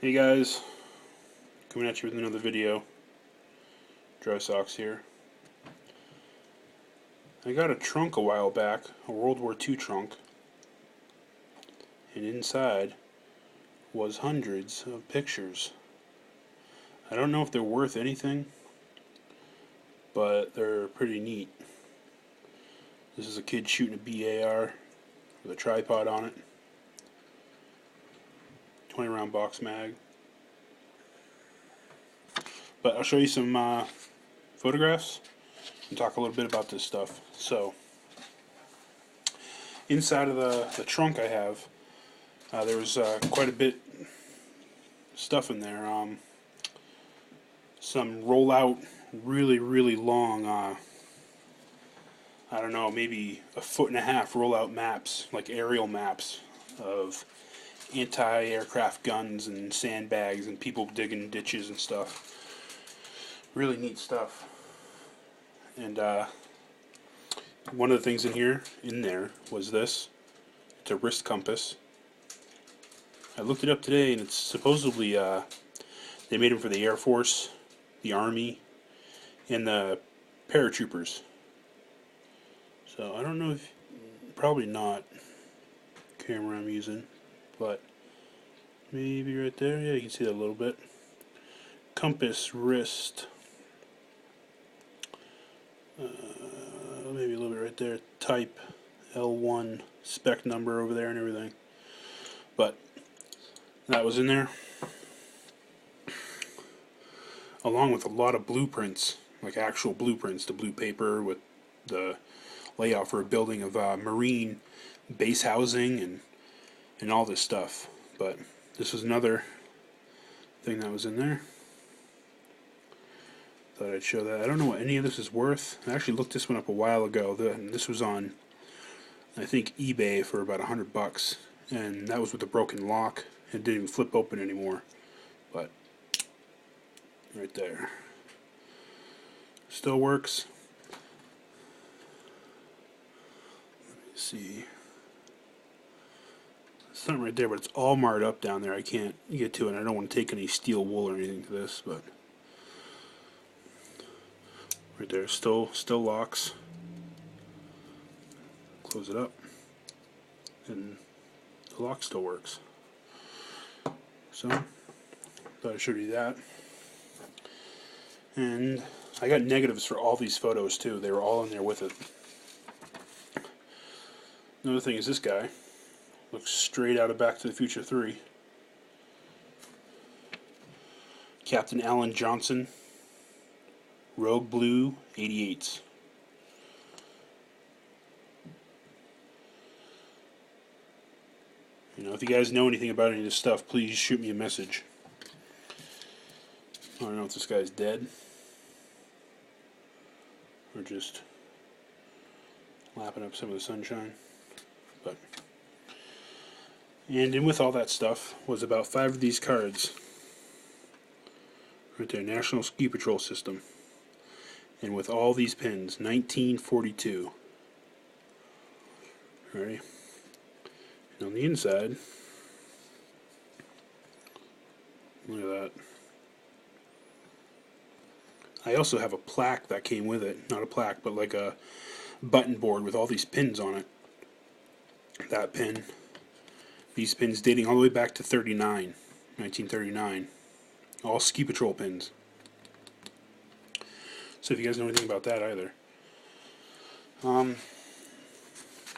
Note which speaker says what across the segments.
Speaker 1: Hey guys, coming at you with another video. Dry Socks here. I got a trunk a while back, a World War II trunk, and inside was hundreds of pictures. I don't know if they're worth anything, but they're pretty neat. This is a kid shooting a BAR with a tripod on it. 20 round box mag. But I'll show you some photographs and talk a little bit about this stuff. So, inside of the trunk I have, there was quite a bit stuff in there. Some rollout, really long, I don't know, maybe a foot and a half rollout maps, like aerial maps of anti-aircraft guns and sandbags and people digging ditches and stuff. Really neat stuff. And one of the things in there was this. It's a wrist compass. I looked it up today, and it's supposedly they made them for the Air Force, the Army, and the paratroopers. So I don't know if, probably not camera I'm using, but maybe right there. Yeah, you can see that a little bit. Compass wrist. Maybe a little bit right there. Type L1 spec number over there and everything. But that was in there, along with a lot of blueprints, like actual blueprints, the blue paper with the layout for a building of Marine base housing and all this stuff. But this was another thing that was in there. Thought I'd show that. I don't know what any of this is worth. I actually looked this one up a while ago. This was on, I think, eBay for about $100, and that was with a broken lock. It didn't even flip open anymore. But right there, still works. Let me see. Something right there, but it's all marred up down there. I can't get to it. I don't want to take any steel wool or anything to this, but right there, still locks. Close it up, and the lock still works. So, thought I showed you that. And I got negatives for all these photos too. They were all in there with it. Another thing is this guy. Looks straight out of Back to the Future 3. Captain Alan Johnson. Rogue Blue 88s. If you guys know anything about any of this stuff, please shoot me a message. I don't know if this guy's dead or just lapping up some of the sunshine. But and in with all that stuff was about 5 of these cards. Right there, National Ski Patrol System. And with all these pins, 1942. Alright. And on the inside, look at that. I also have a plaque that came with it. Not a plaque, but like a button board with all these pins on it. That pin. These pins dating all the way back to 1939. All Ski Patrol pins. So if you guys know anything about that either. A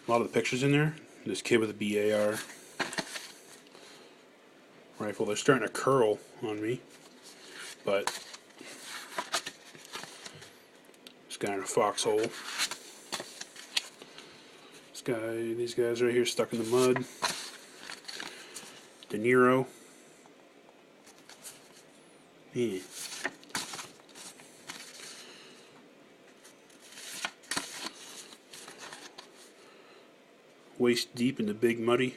Speaker 1: lot of the pictures in there. This kid with a BAR rifle. They're starting to curl on me. But this guy in a foxhole. These guys right here stuck in the mud. De Niro. Man. Waist deep in the big muddy.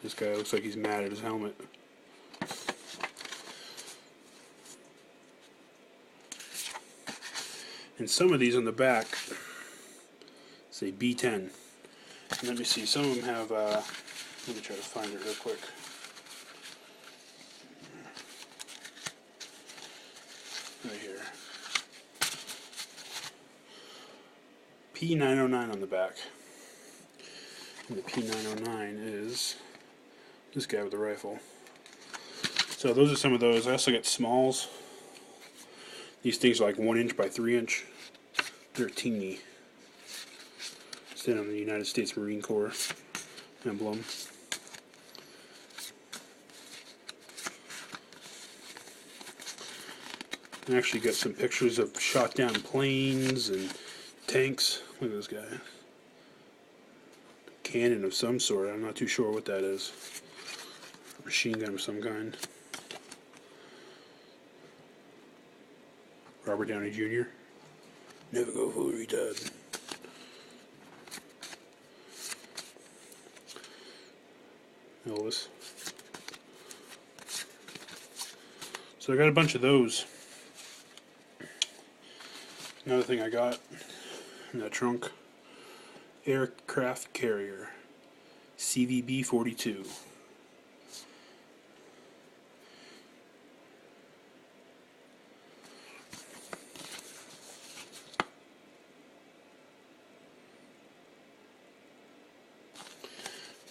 Speaker 1: This guy looks like he's mad at his helmet. And some of these on the back say B10. And let me see, some of them have, let me try to find it real quick. Right here. P909 on the back. And the P909 is this guy with the rifle. So those are some of those. I also got smalls. These things are like 1 inch by 3 inch. They're teeny. Stand on the United States Marine Corps emblem. I actually got some pictures of shot down planes and tanks. Look at this guy. Cannon of some sort. I'm not too sure what that is. Machine gun of some kind. Robert Downey Jr. Never go fully retarded. Elvis. So I got a bunch of those. Another thing I got in that trunk, aircraft carrier, CVB-42.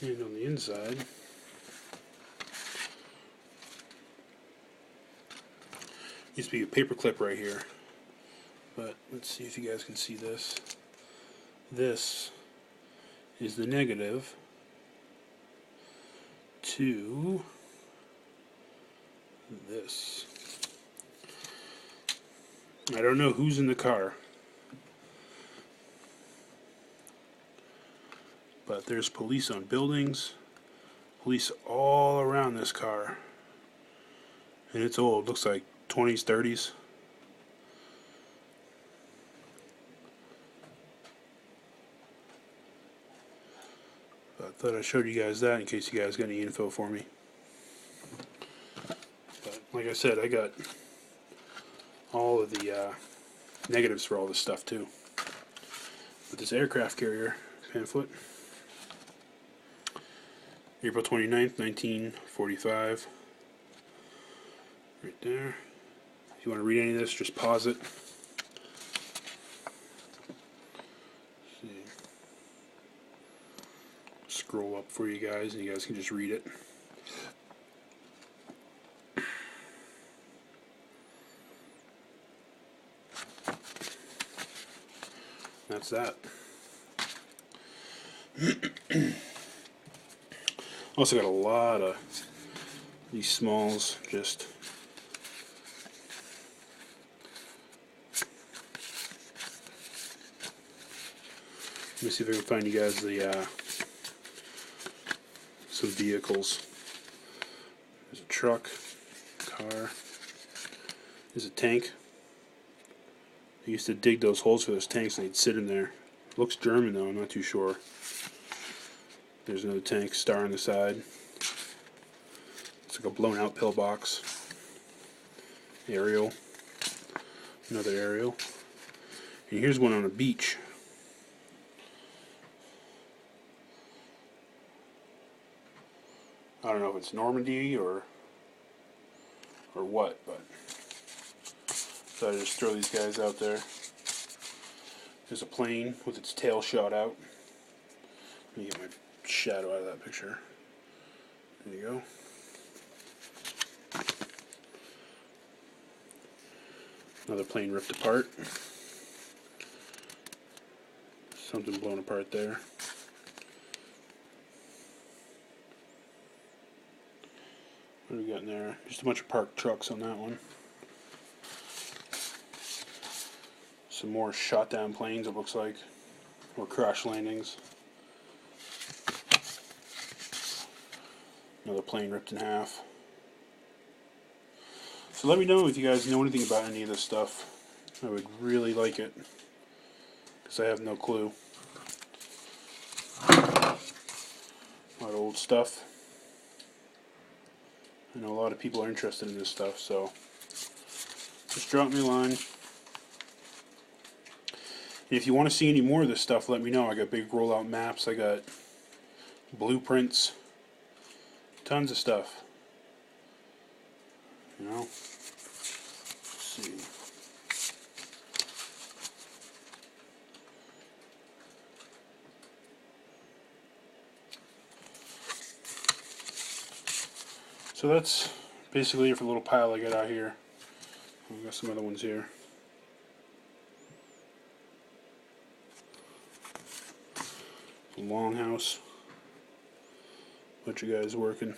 Speaker 1: And on the inside, used to be a paper clip right here. But let's see if you guys can see this. This is the negative to this. I don't know who's in the car, but there's police on buildings, police all around this car, and it's old. Looks like 20s, 30s. I thought I showed you guys that in case you guys got any info for me. But like I said, I got all of the negatives for all this stuff too. But this aircraft carrier pamphlet, April 29th, 1945. Right there. If you want to read any of this, just pause it. Scroll up for you guys, and you guys can just read it. That's that. Also got a lot of these smalls. Just let me see if I can find you guys the some vehicles. There's a truck, car. There's a tank. They used to dig those holes for those tanks and they'd sit in there. Looks German though, I'm not too sure. There's another tank, star on the side. It's like a blown out pillbox. Aerial. Another aerial. And here's one on a beach. I don't know if it's Normandy or what, but so I just throw these guys out there. There's a plane with its tail shot out. Let me get my shadow out of that picture. There you go. Another plane ripped apart. Something blown apart there. What do we got in there? Just a bunch of parked trucks on that one. Some more shot down planes, it looks like, or crash landings. Another plane ripped in half. So let me know if you guys know anything about any of this stuff. I would really like it, because I have no clue. A lot of old stuff. I know a lot of people are interested in this stuff, so just drop me a line. And if you want to see any more of this stuff, let me know. I got big rollout maps. I got blueprints. Tons of stuff. You know? Let's see. So that's basically it for the little pile I got out here. I've got some other ones here. Longhouse. Bunch of guys working.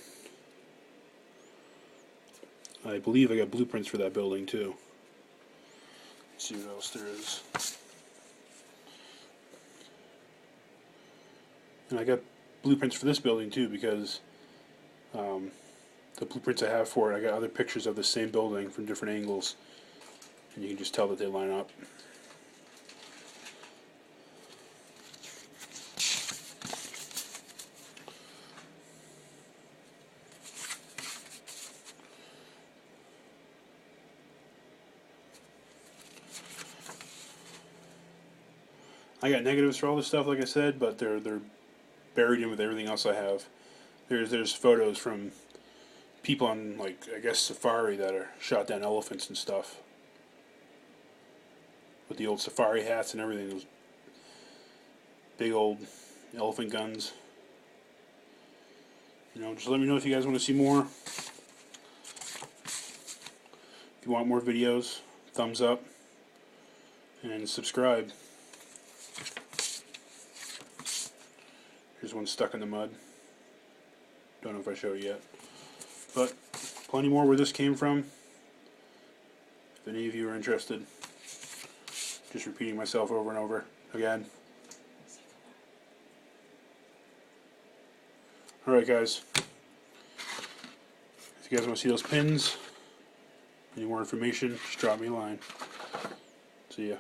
Speaker 1: I believe I got blueprints for that building too. Let's see what else there is. And I got blueprints for this building too, because the blueprints I have for it, I got other pictures of the same building from different angles, and you can just tell that they line up. I got negatives for all this stuff, like I said, but they're buried in with everything else I have. There's photos from people on, like, I guess safari that are shot down elephants and stuff with the old safari hats and everything. Those big old elephant guns. You know, just let me know if you guys want to see more. If you want more videos, thumbs up and subscribe. Here's one stuck in the mud. Don't know if I showed it yet. But plenty more where this came from. If any of you are interested. Just repeating myself over and over again. Alright guys. If you guys want to see those pins, any more information, just drop me a line. See ya.